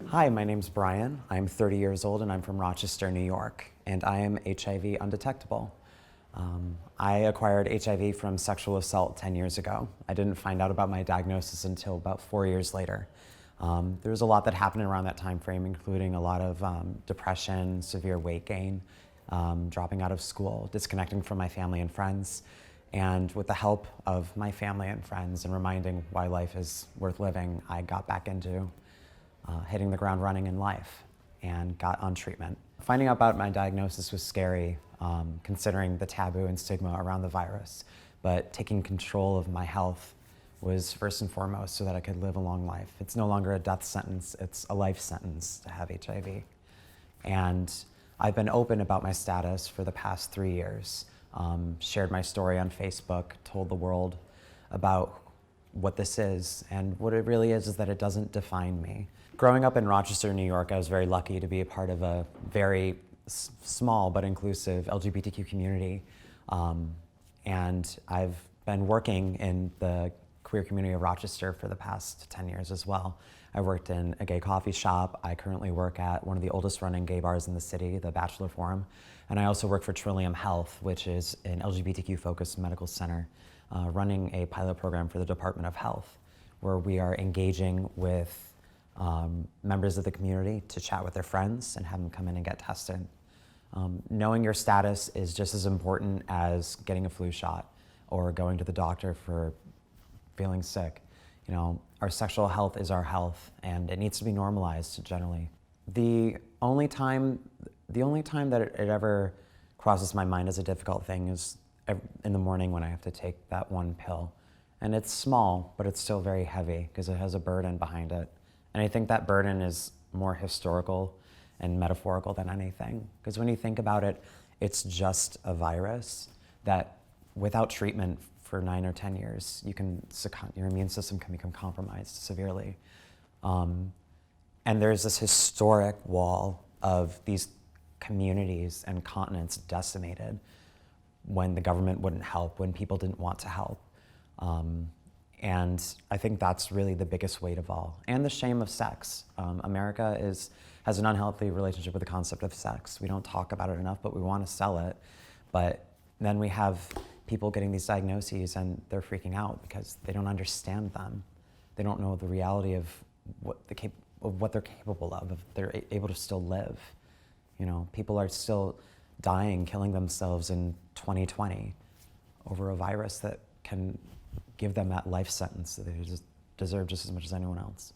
Hi, my name's Brian. I'm 30 years old and I'm from Rochester, New York, and I am HIV undetectable. I acquired HIV from sexual assault 10 years ago. I didn't find out about my diagnosis until about 4 years later. There was a lot that happened around that time frame, including a lot of depression, severe weight gain, dropping out of school, disconnecting from my family and friends. And with the help of my family and friends and reminding why life is worth living, I got back into hitting the ground running in life and got on treatment. Finding out about my diagnosis was scary, considering the taboo and stigma around the virus, but taking control of my health was first and foremost so that I could live a long life. It's no longer a death sentence, it's a life sentence to have HIV. And I've been open about my status for the past 3 years, shared my story on Facebook, told the world about what this is, and what it really is that it doesn't define me. Growing up in Rochester, New York, I was very lucky to be a part of a very small but inclusive LGBTQ community. And I've been working in the queer community of Rochester for the past 10 years as well. I worked in a gay coffee shop. I currently work at one of the oldest running gay bars in the city, the Bachelor Forum. And I also work for Trillium Health, which is an LGBTQ-focused medical center running a pilot program for the Department of Health, where we are engaging with members of the community to chat with their friends and have them come in and get tested. Knowing your status is just as important as getting a flu shot or going to the doctor for feeling sick. You know, our sexual health is our health, and it needs to be normalized generally. The only time that it ever crosses my mind as a difficult thing is in the morning when I have to take that one pill. And it's small, but it's still very heavy because it has a burden behind it. And I think that burden is more historical and metaphorical than anything. Because when you think about it, it's just a virus that without treatment for 9 or 10 years, your immune system can become compromised severely. And there's this historic wall of these communities and continents decimated when the government wouldn't help, when people didn't want to help. And I think that's really the biggest weight of all. And the shame of sex. America has an unhealthy relationship with the concept of sex. We don't talk about it enough, but we want to sell it. But then we have people getting these diagnoses and they're freaking out because they don't understand them. They don't know the reality of what they're capable of, if they're able to still live. You know, people are still dying, killing themselves in 2020 over a virus that can give them that life sentence that they deserve just as much as anyone else.